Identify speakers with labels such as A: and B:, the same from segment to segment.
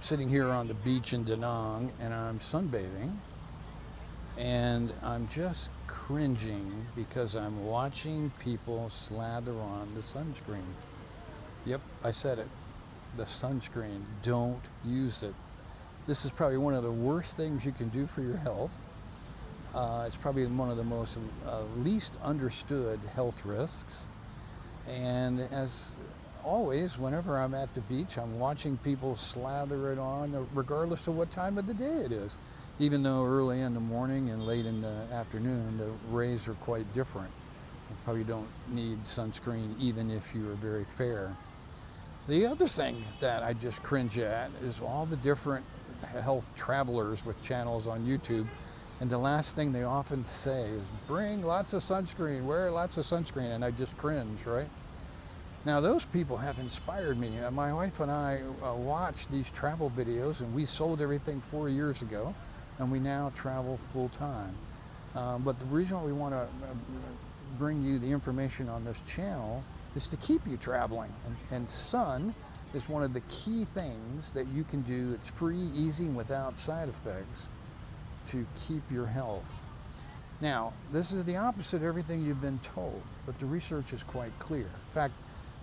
A: sitting here on the beach in Da Nang and I'm sunbathing, and I'm just cringing because I'm watching people slather on the sunscreen. Yep, I said it. The sunscreen. Don't use it. This is probably one of the worst things you can do for your health. It's probably one of the most least understood health risks. And as always, whenever I'm at the beach, I'm watching people slather it on, regardless of what time of the day it is. Even though early in the morning and late in the afternoon, the rays are quite different. You probably don't need sunscreen even if you are very fair. The other thing that I just cringe at is all the different health travelers with channels on YouTube. And the last thing they often say is, bring lots of sunscreen, wear lots of sunscreen, and I just cringe, right? Now those people have inspired me. My wife and I watched these travel videos, and we sold everything 4 years ago, and we now travel full time. But the reason why we want to bring you the information on this channel is to keep you traveling. And sun is one of the key things that you can do. It's free, easy, and without side effects to keep your health. Now, this is the opposite of everything you've been told, but the research is quite clear. In fact,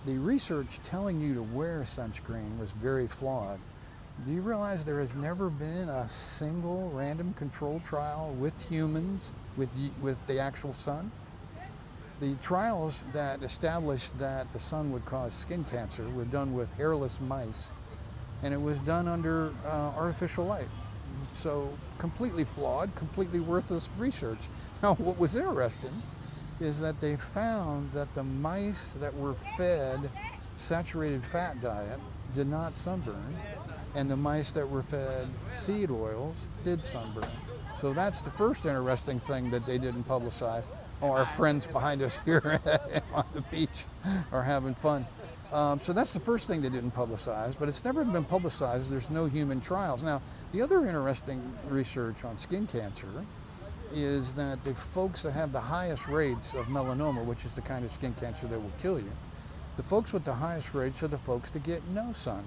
A: the research telling you to wear sunscreen was very flawed. Do you realize there has never been a single random control trial with humans with the actual sun? The trials that established that the sun would cause skin cancer were done with hairless mice, and it was done under artificial light. So completely flawed, completely worthless research. Now, what was interesting is that they found that the mice that were fed saturated fat diet did not sunburn, and the mice that were fed seed oils did sunburn. So that's the first interesting thing that they didn't publicize. Oh, our friends behind us here on the beach are having fun. So that's the first thing they didn't publicize, but it's never been publicized. There's no human trials. Now, the other interesting research on skin cancer is that the folks that have the highest rates of melanoma, which is the kind of skin cancer that will kill you, the folks with the highest rates are the folks that get no sun.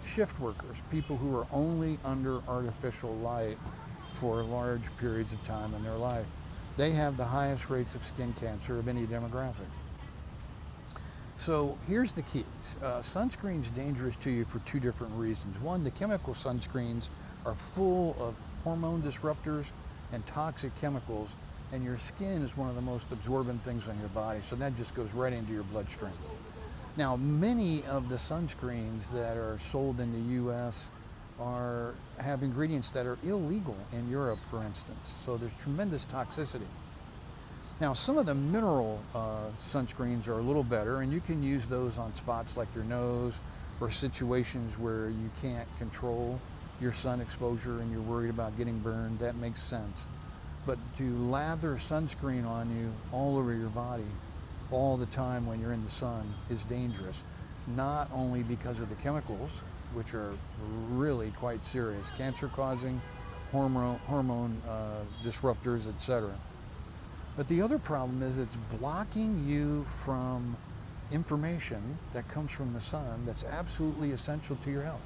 A: Shift workers, people who are only under artificial light for large periods of time in their life. They have the highest rates of skin cancer of any demographic. So here's the keys. Sunscreen's dangerous to you for two different reasons. One, the chemical sunscreens are full of hormone disruptors and toxic chemicals, and your skin is one of the most absorbent things on your body, so that just goes right into your bloodstream. Now, many of the sunscreens that are sold in the US have ingredients that are illegal in Europe, for instance, so there's tremendous toxicity. Now, some of the mineral sunscreens are a little better, and you can use those on spots like your nose or situations where you can't control your sun exposure and you're worried about getting burned. That makes sense. But to lather sunscreen on you all over your body all the time when you're in the sun is dangerous, not only because of the chemicals, which are really quite serious, cancer-causing, hormone disruptors, etc. But the other problem is it's blocking you from information that comes from the sun that's absolutely essential to your health.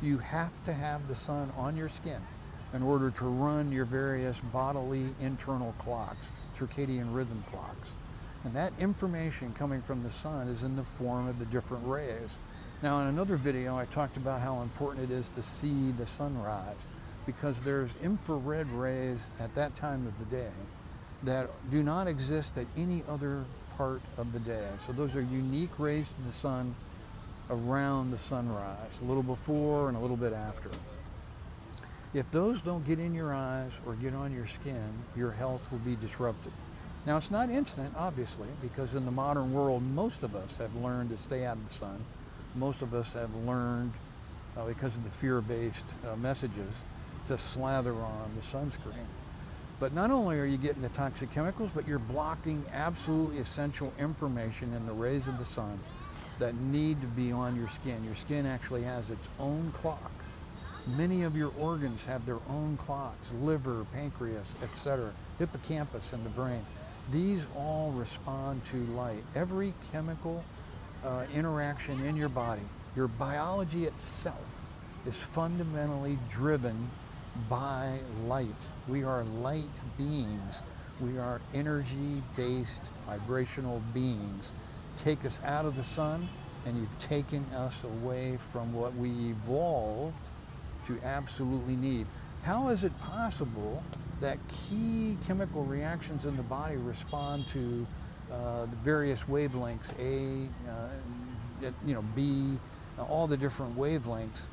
A: You have to have the sun on your skin in order to run your various bodily internal clocks, circadian rhythm clocks. And that information coming from the sun is in the form of the different rays. Now, in another video, I talked about how important it is to see the sunrise, because there's infrared rays at that time of the day that do not exist at any other part of the day. So those are unique rays to the sun around the sunrise, a little before and a little bit after. If those don't get in your eyes or get on your skin, your health will be disrupted. Now, it's not instant, obviously, because in the modern world, most of us have learned to stay out of the sun. Most of us have learned, because of the fear-based messages, to slather on the sunscreen. But not only are you getting the toxic chemicals, but you're blocking absolutely essential information in the rays of the sun that need to be on your skin. Your skin actually has its own clock. Many of your organs have their own clocks, liver, pancreas, etc., hippocampus in the brain. These all respond to light. Every chemical interaction in your body, your biology itself, is fundamentally driven by light. We are light beings. We are energy-based vibrational beings. Take us out of the sun, and you've taken us away from what we evolved to absolutely need. How is it possible that key chemical reactions in the body respond to the various wavelengths, B, all the different wavelengths,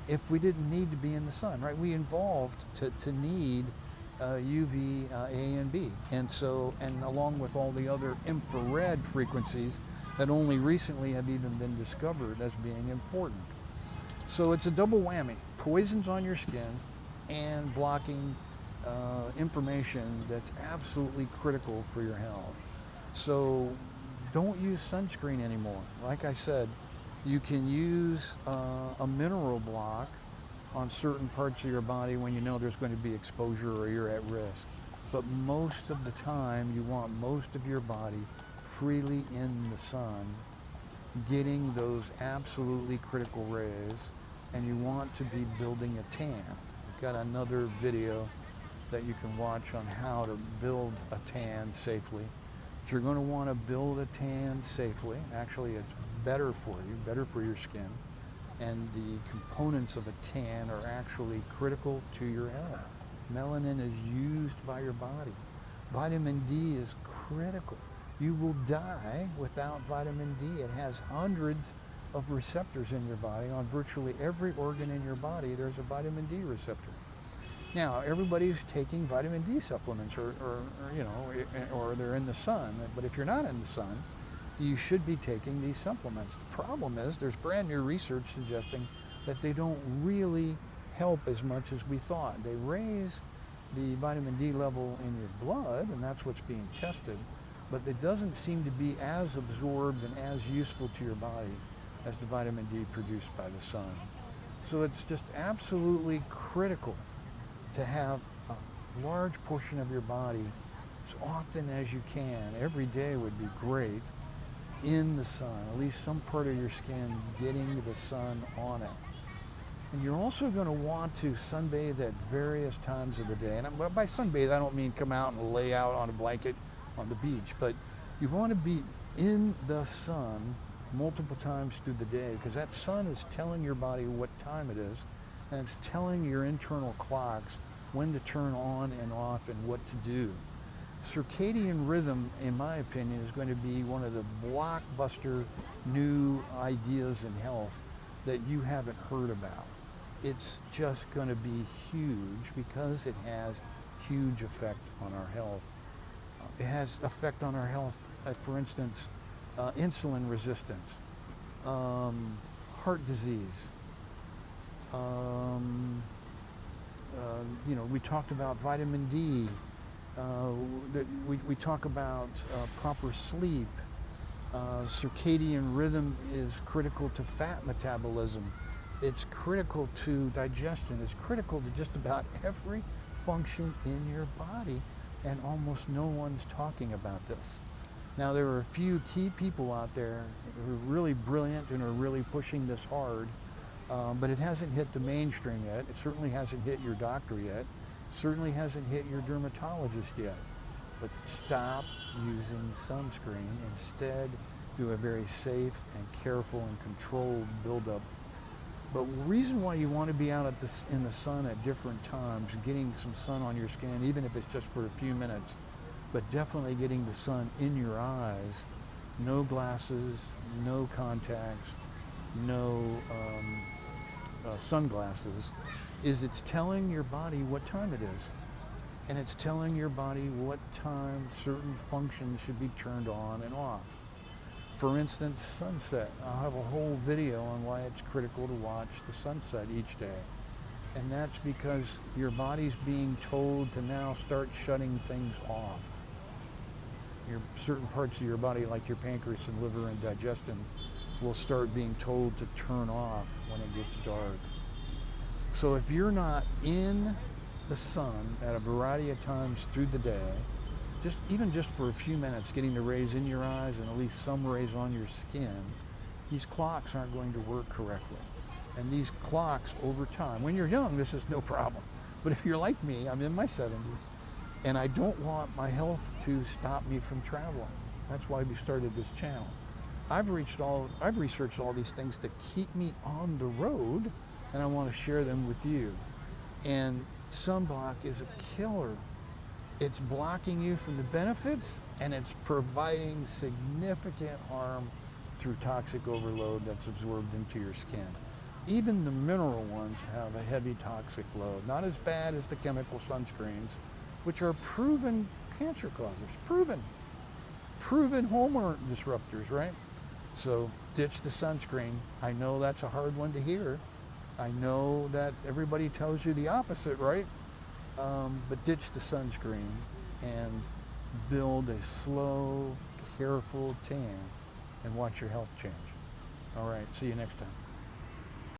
A: if we didn't need to be in the sun, right? We evolved to need UV, A and B. And along with all the other infrared frequencies that only recently have even been discovered as being important. So it's a double whammy: poisons on your skin and blocking information that's absolutely critical for your health. So don't use sunscreen anymore. Like I said, you can use a mineral block on certain parts of your body when you know there's going to be exposure or you're at risk. But most of the time, you want most of your body freely in the sun, getting those absolutely critical rays, and you want to be building a tan. We've got another video that you can watch on how to build a tan safely. But you're going to want to build a tan safely. Actually, it's better for you, better for your skin. And the components of a tan are actually critical to your health. Melanin is used by your body. Vitamin D is critical. You will die without vitamin D. It has hundreds of receptors in your body. On virtually every organ in your body, there's a vitamin D receptor. Now, everybody's taking vitamin D supplements or they're in the sun. But if you're not in the sun, you should be taking these supplements. The problem is there's brand new research suggesting that they don't really help as much as we thought. They raise the vitamin D level in your blood, and that's what's being tested, but it doesn't seem to be as absorbed and as useful to your body as the vitamin D produced by the sun. So it's just absolutely critical to have a large portion of your body as often as you can. Every day would be great, in the sun, at least some part of your skin getting the sun on it. And you're also going to want to sunbathe at various times of the day. And by sunbathe, I don't mean come out and lay out on a blanket on the beach, but you want to be in the sun multiple times through the day, because that sun is telling your body what time it is, and it's telling your internal clocks when to turn on and off and what to do. Circadian rhythm, in my opinion, is going to be one of the blockbuster new ideas in health that you haven't heard about. It's just going to be huge because it has huge effect on our health. It has effect on our health, for instance, insulin resistance, heart disease. We talked about vitamin D. We talk about proper sleep. Circadian rhythm is critical to fat metabolism. It's critical to digestion. It's critical to just about every function in your body, and almost no one's talking about this. Now, there are a few key people out there who are really brilliant and are really pushing this hard, but it hasn't hit the mainstream yet. It certainly hasn't hit your doctor yet. Certainly hasn't hit your dermatologist yet. But stop using sunscreen. Instead, do a very safe and careful and controlled buildup. But the reason why you want to be out in the sun at different times, getting some sun on your skin, even if it's just for a few minutes, but definitely getting the sun in your eyes, no glasses, no contacts, no sunglasses, is it's telling your body what time it is. And it's telling your body what time certain functions should be turned on and off. For instance, sunset. I'll have a whole video on why it's critical to watch the sunset each day. And that's because your body's being told to now start shutting things off. Certain parts of your body, like your pancreas and liver and digestion, will start being told to turn off when it gets dark. So if you're not in the sun at a variety of times through the day, even just for a few minutes, getting the rays in your eyes and at least some rays on your skin, these clocks aren't going to work correctly. And these clocks over time, when you're young, this is no problem. But if you're like me, I'm in my 70s, and I don't want my health to stop me from traveling. That's why we started this channel. I've researched all these things to keep me on the road, and I want to share them with you. And sunblock is a killer. It's blocking you from the benefits, and it's providing significant harm through toxic overload that's absorbed into your skin. Even the mineral ones have a heavy toxic load, not as bad as the chemical sunscreens, which are proven cancer causers, proven hormone disruptors, right? So ditch the sunscreen. I know that's a hard one to hear. I know that everybody tells you the opposite, right? But ditch the sunscreen and build a slow, careful tan and watch your health change. All right, see you next time.